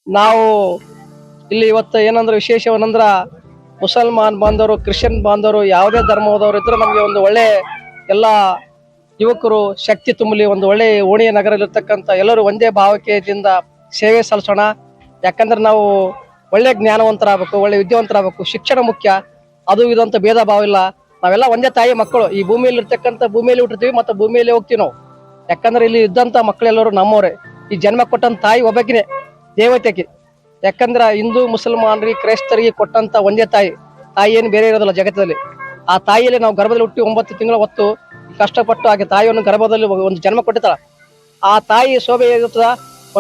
ನಾವು ಇಲ್ಲಿ ಇವತ್ತು ಏನಂದ್ರೆ ವಿಶೇಷವನಂದ್ರ ಮುಸಲ್ಮಾನ್ ಬಾಂಧವರು, ಕ್ರಿಶ್ಚಿಯನ್ ಬಾಂಧವರು, ಯಾವುದೇ ಧರ್ಮದವರು ಇದ್ರೂ ನಮಗೆ ಒಂದು ಒಳ್ಳೆ ಎಲ್ಲ ಯುವಕರು ಶಕ್ತಿ ತುಂಬಲಿ, ಒಂದು ಒಳ್ಳೆ ಓಣಿಯ ನಗರದಲ್ಲಿರ್ತಕ್ಕಂಥ ಎಲ್ಲರೂ ಒಂದೇ ಭಾವಕೆಯಿಂದ ಸೇವೆ ಸಲ್ಲಿಸೋಣ. ಯಾಕಂದ್ರೆ ನಾವು ಒಳ್ಳೆ ಜ್ಞಾನವಂತರಾಗಬೇಕು, ಒಳ್ಳೆ ವಿದ್ಯಾವಂತರಾಗಬೇಕು. ಶಿಕ್ಷಣ ಮುಖ್ಯ, ಅದು ಇದಂತ ಭೇದ ಭಾವ ಇಲ್ಲ. ನಾವೆಲ್ಲ ಒಂದೇ ತಾಯಿ ಮಕ್ಕಳು. ಈ ಭೂಮಿಯಲ್ಲಿ ಇರ್ತಕ್ಕಂಥ ಭೂಮಿಯಲ್ಲಿ ಹುಟ್ಟಿರ್ತೀವಿ ಮತ್ತು ಭೂಮಿಯಲ್ಲಿ ಹೋಗ್ತೀವಿ ನಾವು. ಯಾಕಂದ್ರೆ ಇಲ್ಲಿ ಇದ್ದಂತ ಮಕ್ಕಳೆಲ್ಲರೂ ನಮ್ಮವರೇ. ಈ ಜನ್ಮ ಕೊಟ್ಟಂತ ತಾಯಿ ಒಬ್ಬಕಿನೇ ದೇವತೆಗೆ. ಯಾಕಂದ್ರ ಹಿಂದೂ ಮುಸಲ್ಮಾನರಿಗೆ ಕ್ರೈಸ್ತರಿಗೆ ಕೊಟ್ಟಂತ ಒಂದೇ ತಾಯಿ. ತಾಯಿ ಏನು ಬೇರೆ ಇರೋದಿಲ್ಲ ಜಗತ್ತಲ್ಲಿ. ಆ ತಾಯಿಯಲ್ಲಿ ನಾವು ಗರ್ಭದಲ್ಲಿ ಹುಟ್ಟಿ 9 ತಿಂಗಳ ಹೊತ್ತು ಕಷ್ಟಪಟ್ಟು ಹಾಗೆ ತಾಯಿಯನ್ನು ಗರ್ಭದಲ್ಲಿ ಒಂದು ಜನ್ಮ ಕೊಟ್ಟಿರ್ತಾಳ. ಆ ತಾಯಿ ಶೋಭೆ ಇರುತ್ತದ,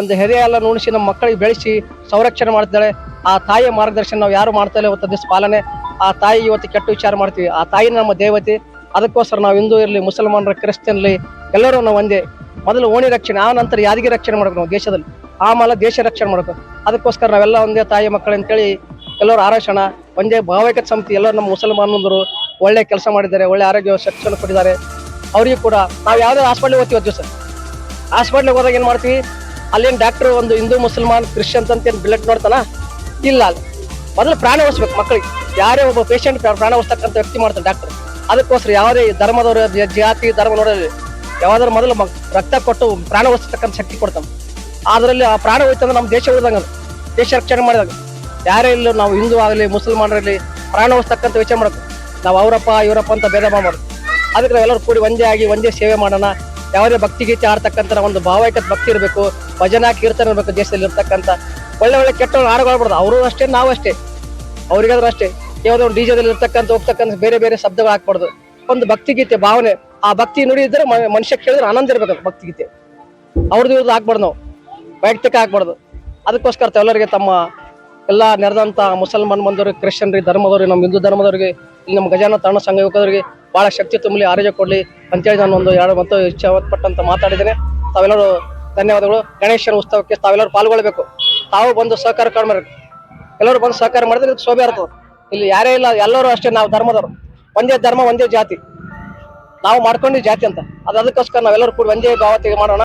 ಒಂದು ಹೆರೆ ಎಲ್ಲ ನುಣಿಸಿ ನಮ್ಮ ಮಕ್ಕಳಿಗೆ ಬೆಳೆಸಿ ಸಂರಕ್ಷಣೆ ಮಾಡ್ತಾಳೆ. ಆ ತಾಯಿಯ ಮಾರ್ಗದರ್ಶನ ನಾವು ಯಾರು ಮಾಡ್ತಾ ಇಲ್ಲ ಇವತ್ತು ದಿವಸ ಪಾಲನೆ. ಆ ತಾಯಿ ಇವತ್ತು ಕೆಟ್ಟ ವಿಚಾರ ಮಾಡ್ತೀವಿ. ಆ ತಾಯಿ ನಮ್ಮ ದೇವತೆ. ಅದಕ್ಕೋಸ್ಕರ ನಾವು ಹಿಂದೂ ಇರಲಿ, ಮುಸಲ್ಮಾನರ, ಕ್ರಿಶ್ಚಿಯನ್ಲಿ ಎಲ್ಲರೂ ನಾವು ಒಂದೇ. ಮೊದಲು ಓಣಿ ರಕ್ಷಣೆ, ಆ ನಂತರ ಯಾದಗಿ ರಕ್ಷಣೆ ಮಾಡ್ಬೇಕು ನಾವು ದೇಶದಲ್ಲಿ. ಆಮೇಲೆ ದೇಶ ರಕ್ಷಣೆ ಮಾಡ್ಬೇಕು. ಅದಕ್ಕೋಸ್ಕರ ನಾವೆಲ್ಲ ಒಂದೇ ತಾಯಿ ಮಕ್ಕಳು ಅಂತೇಳಿ ಎಲ್ಲರೂ ಆರೋಷಣ ಒಂದೇ ಭಾವೈಕ್ಯತೆ ಸಮಿತಿ. ಎಲ್ಲರೂ ನಮ್ಮ ಮುಸಲ್ಮಾನರು ಒಳ್ಳೆ ಕೆಲಸ ಮಾಡಿದ್ದಾರೆ, ಒಳ್ಳೆ ಆರೋಗ್ಯ ಶಿಕ್ಷಣ ಕೊಟ್ಟಿದ್ದಾರೆ. ಅವರಿಗೂ ಕೂಡ ನಾವು ಯಾವುದೇ ಹಾಸ್ಪಿಟ್ಲಿಗೆ ಹೋಗ್ತೀವಿ ದಿವಸ. ಹಾಸ್ಪಿಟ್ಲಿಗೆ ಹೋದಾಗ ಏನು ಮಾಡ್ತೀವಿ, ಅಲ್ಲೇನು ಡಾಕ್ಟರ್ ಒಂದು ಹಿಂದೂ ಮುಸಲ್ಮಾನ್ ಕ್ರಿಶ್ಚಿಯನ್ ಅಂತ ಏನು ಬ್ಲಡ್ ನೋಡ್ತಾನ ಇಲ್ಲ. ಅಲ್ಲಿ ಮೊದಲು ಪ್ರಾಣ ಉಳಿಸ್ಬೇಕು ಮಕ್ಕಳಿಗೆ. ಯಾರೇ ಒಬ್ಬ ಪೇಷಂಟ್ ಪ್ರಾಣ ಉಳಿಸ್ತಕ್ಕಂಥ ವ್ಯಕ್ತಿ ಮಾಡ್ತಾನೆ ಡಾಕ್ಟರ್. ಅದಕ್ಕೋಸ್ಕರ ಯಾವುದೇ ಧರ್ಮದವರು, ಜಾತಿ ಧರ್ಮ ನೋಡೋದಿಲ್ಲ, ಯಾವ್ದಾದ್ರು ಮೊದಲು ರಕ್ತ ಕೊಟ್ಟು ಪ್ರಾಣ ಉಳಿಸ್ತಕ್ಕಂಥ ಶಕ್ತಿ ಕೊಡ್ತಾನೆ. ಅದರಲ್ಲಿ ಆ ಪ್ರಾಣ ಹೋಯ್ತಂದ್ರೆ ನಮ್ಮ ದೇಶ ಉಳಿದಂಗ, ದೇಶ ರಕ್ಷಣೆ ಮಾಡಿದಾಗ. ಯಾರೇ ಇಲ್ಲ, ನಾವು ಹಿಂದೂ ಆಗಲಿ ಮುಸಲ್ಮಾನರಲ್ಲಿ ಪ್ರಾಣ ಉಳಿಸ್ತಕ್ಕಂಥ ವಿಚಾರ ಮಾಡಬೇಕು. ನಾವು ಅವರಪ್ಪ ಇವರಪ್ಪ ಅಂತ ಭೇದ ಭಾವ ಮಾಡೋದು. ಅದಕ್ಕೆ ನಾವೆಲ್ಲರೂ ಕೂಡಿ ಒಂದೇ ಆಗಿ ಒಂದೇ ಸೇವೆ ಮಾಡೋಣ. ಯಾವುದೇ ಭಕ್ತಿ ಗೀತೆ ಆಡ್ತಕ್ಕಂಥ ಒಂದು ಭಾವೈಕ್ಯತೆ ಭಕ್ತಿ ಇರಬೇಕು, ಭಜನಾ ಕೀರ್ತನೆ ಇರಬೇಕು. ದೇಶದಲ್ಲಿ ಇರ್ತಕ್ಕಂಥ ಒಳ್ಳೆ ಒಳ್ಳೆ ಕೆಟ್ಟ ಆಡುಗಳಾಡ್ಬಾರ್ದು. ಅವರು ಅಷ್ಟೇ, ನಾವು ಅಷ್ಟೇ, ಅವ್ರಿಗಾದ್ರೂ ಅಷ್ಟೇ. ಯಾವುದೋ ಒಂದು ಡಿಜೆದಲ್ಲಿ ಇರ್ತಕ್ಕಂಥ ಹೋಗ್ತಕ್ಕಂಥ ಬೇರೆ ಬೇರೆ ಶಬ್ದಗಳು ಹಾಕ್ಬಾರ್ದು. ಒಂದು ಭಕ್ತಿ ಗೀತೆ ಭಾವನೆ, ಆ ಭಕ್ತಿ ನುಡಿ ಇದ್ರೆ ಮನುಷ್ಯ ಕೇಳಿದ್ರೆ ಆನಂದ ಇರ್ಬೇಕು. ಭಕ್ತಿ ಗೀತೆ ಅವ್ರದ್ದು ಇವ್ರದ್ದು ಹಾಕ್ಬಾರ್ದು, ನಾವು ವೈಯಕ್ತಿಕ ಹಾಕ್ಬಾರ್ದು. ಅದಕ್ಕೋಸ್ಕರ ಎಲ್ಲರಿಗೆ ತಮ್ಮ ಎಲ್ಲ ನೆರೆದಂತ ಮುಸಲ್ಮಾನ್ ಬಂದವ್ರಿಗೆ, ಕ್ರಿಶ್ಚಿಯನ್ರಿಗೆ, ಧರ್ಮದವ್ರಿಗೆ, ನಮ್ಮ ಹಿಂದೂ ಧರ್ಮದವ್ರಿಗೆ, ಇಲ್ಲಿ ನಮ್ಮ ಗಜಾನ ತರಣ ಸಂಘ ಯುವಕರಿಗೆ ಬಹಳ ಶಕ್ತಿ ತುಂಬಲಿ, ಆರೋಗ್ಯ ಕೊಡ್ಲಿ ಅಂತೇಳಿ ನಾನು ಒಂದು 2 ಮತ್ತು ಇಚ್ಛಾಪಟ್ಟಂತ ಮಾತಾಡಿದ್ದೇನೆ. ತಾವೆಲ್ಲರೂ ಧನ್ಯವಾದಗಳು. ಗಣೇಶನ ಉತ್ಸವಕ್ಕೆ ತಾವೆಲ್ಲರೂ ಪಾಲ್ಗೊಳ್ಬೇಕು. ತಾವು ಬಂದು ಸಹಕಾರ ಮಾಡಬೇಕು. ಎಲ್ಲರೂ ಬಂದು ಸಹಕಾರ ಮಾಡಿದ್ರೆ ಇದಕ್ಕೆ ಶೋಭೆ ಇರ್ತದೆ. ಇಲ್ಲಿ ಯಾರೇ ಇಲ್ಲ, ಎಲ್ಲರೂ ಅಷ್ಟೇ. ನಾವು ಧರ್ಮದವರು, ಒಂದೇ ಧರ್ಮ ಒಂದೇ ಜಾತಿ. ನಾವು ಮಾಡ್ಕೊಂಡ್ವಿ ಜಾತಿ ಅಂತ. ಅದಕ್ಕೋಸ್ಕರ ನಾವೆಲ್ಲರೂ ಕೂಡ ಒಂದೇ ಭಾವತೆಗೆ ಮಾಡೋಣ.